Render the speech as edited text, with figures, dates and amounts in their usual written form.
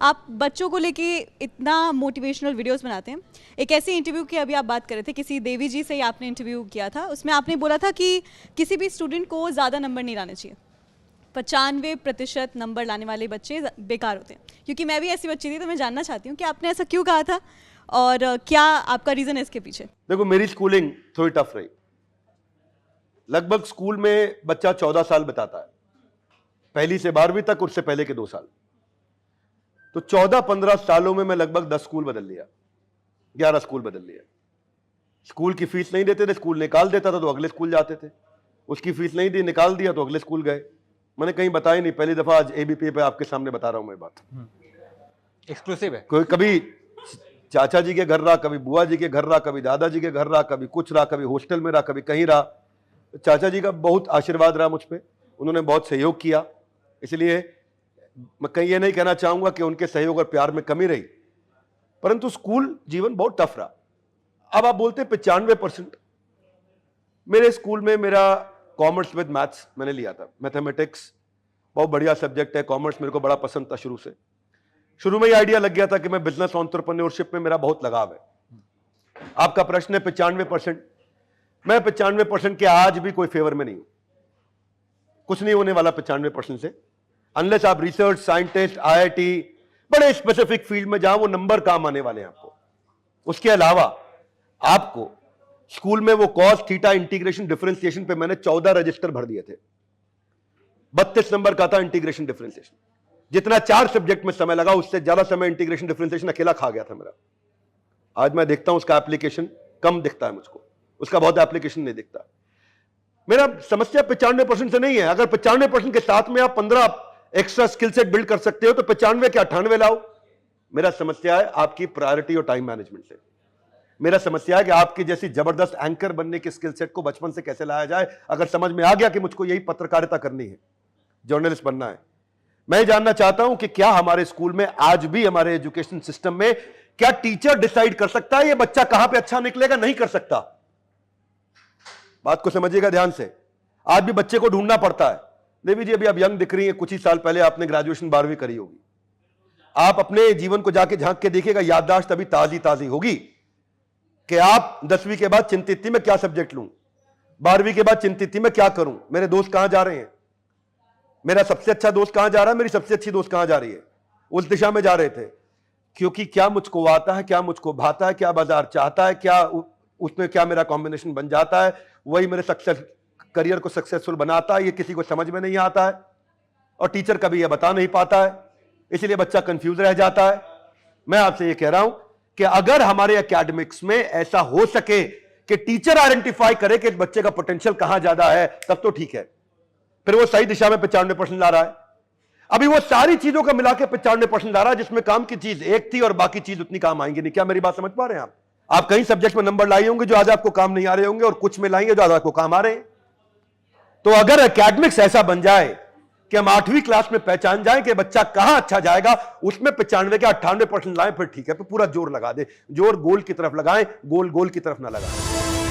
आप बच्चों को लेके इतना मोटिवेशनल वीडियोस बनाते हैं। एक ऐसे इंटरव्यू की अभी आप बात कर रहे थे, किसी देवी जी से ही आपने इंटरव्यू किया था, उसमें आपने बोला था कि किसी भी स्टूडेंट को ज़्यादा नंबर नहीं लाने चाहिए, 95% नंबर लाने वाले बच्चे बेकार होते हैं। क्योंकि मैं भी ऐसी बच्ची थी, तो मैं जानना चाहती हूँ कि आपने ऐसा क्यों कहा था और क्या आपका रीज़न है इसके पीछे? देखो, मेरी स्कूलिंग थोड़ी टफ रही। लगभग स्कूल में बच्चा 14 साल बिताता है, पहली से 12वीं तक, उससे पहले के 2 साल। तो 14-15 सालों में मैं लगभग 10 स्कूल बदल लिया, 11 स्कूल बदल लिया। स्कूल की फीस नहीं देते थे, स्कूल निकाल देता था तो अगले स्कूल जाते थे। उसकी फीस नहीं दी, निकाल दिया तो अगले स्कूल गए। मैंने कहीं बताया नहीं, पहली दफा आज एबीपी पे आपके सामने बता रहा हूं मैं बात। एक्सक्लूसिव है। कोई कभी चाचा जी के घर रहा, कभी बुआ जी के घर रहा, कभी दादाजी के घर रहा, कभी कुछ रहा, कभी हॉस्टल में रहा, कभी कहीं रहा। चाचा जी का बहुत आशीर्वाद रहा मुझ पे, उन्होंने बहुत सहयोग किया। इसलिए मैं कहीं ये नहीं कहना चाहूंगा कि उनके सहयोग और प्यार में कमी रही, परंतु स्कूल जीवन बहुत टफ रहा। अब आप बोलते 95%। मेरे स्कूल में मेरा कॉमर्स विद मैथ्स मैंने लिया था। मैथमेटिक्स बहुत बढ़िया सब्जेक्ट है, कॉमर्स मेरे को बड़ा पसंद था शुरू से। शुरू में ही आइडिया लग गया था कि मैं बिजनेस एंटरप्रेन्योरशिप में मेरा बहुत लगाव है। आपका प्रश्न है 95%। मैं 95% के आज भी कोई फेवर में नहीं हूं। कुछ नहीं होने वाला 95% से, अनलेस आप रिसर्च साइंटिस्ट आईआईटी बड़े स्पेसिफिक फील्ड में जाओ, वो नंबर काम आने वाले हैं आपको। उसके अलावा आपको स्कूल में वो कॉस थीटा इंटीग्रेशन डिफरेंशिएशन पे मैंने 14 रजिस्टर भर दिए थे। 32 नंबर का था इंटीग्रेशन डिफरेंशिएशन। जितना 4 सब्जेक्ट में समय लगा, उससे ज्यादा समय इंटीग्रेशन डिफरेंशिएशन अकेला खा गया था मेरा। आज मैं देखता हूं उसका एप्लीकेशन कम दिखता है मुझको, उसका बहुत एप्लीकेशन नहीं दिखता। मेरा समस्या 95% से नहीं है। अगर 95% के साथ में आप 15 एक्स्ट्रा स्किल सेट बिल्ड कर सकते हो तो 95 के 98 लाओ। मेरा समस्या है आपकी प्रायोरिटी और टाइम मैनेजमेंट से। मेरा समस्या है कि आपकी जैसी जबरदस्त एंकर बनने के स्किल सेट को बचपन से कैसे लाया जाए। अगर समझ में आ गया कि मुझको यही पत्रकारिता करनी है, जर्नलिस्ट बनना है, मैं जानना चाहता हूं कि क्या हमारे स्कूल में आज भी, हमारे एजुकेशन सिस्टम में, क्या टीचर डिसाइड कर सकता है ये बच्चा कहां पे अच्छा निकलेगा? नहीं कर सकता। बात को समझिएगा ध्यान से। आज भी बच्चे को ढूंढना पड़ता है। देवी जी अभी आप यंग दिख रही है, कुछ ही साल पहले आपने ग्रेजुएशन 12वीं करी होगी। आप अपने जीवन को जाके झांक के देखिएगा, याददाश्त अभी ताजी ताजी होगी कि आप 10वीं के बाद चिंतित थी मैं क्या सब्जेक्ट लूं, 12वीं के बाद चिंतित थी मैं क्या करूं, मेरे दोस्त कहां जा रहे हैं, मेरा सबसे अच्छा दोस्त कहां जा रहा है, मेरी सबसे अच्छी दोस्त कहां जा रही है। उस दिशा में जा रहे थे, क्योंकि क्या मुझको आता है, क्या मुझको भाता है, क्या बाजार चाहता है, क्या उसमें क्या मेरा कॉम्बिनेशन बन जाता है, वही मेरे सक्सेस करियर को सक्सेसफुल बनाता है। ये किसी को समझ में नहीं आता है और टीचर कभी ये बता नहीं पाता है, इसलिए बच्चा कंफ्यूज रह जाता है। मैं आपसे ये कह रहा हूं कि अगर हमारे एकेडमिक्स में ऐसा हो सके कि टीचर आइडेंटिफाई करे कि बच्चे का पोटेंशियल कहां ज्यादा है, तब तो ठीक है, फिर वो सही दिशा में 95% ला रहा है। अभी वो सारी चीजों का मिला के 95% ला रहा है, जिसमें काम की चीज एक थी और बाकी चीज उतनी काम आएंगी नहीं। क्या मेरी बात समझ पा रहे हैं आप? आप कई सब्जेक्ट में नंबर लाई होंगे जो आज आपको काम नहीं आ रहे होंगे, और कुछ में लाएंगे जो आज आपको काम आ रहे हैं। तो अगर एकेडमिक्स ऐसा बन जाए कि हम 8वीं क्लास में पहचान जाए कि बच्चा कहां अच्छा जाएगा, उसमें 95 के 98% लाएं, फिर ठीक है, फिर पूरा जोर लगा दे। जोर गोल की तरफ लगाएं, गोल गोल की तरफ ना लगाएं।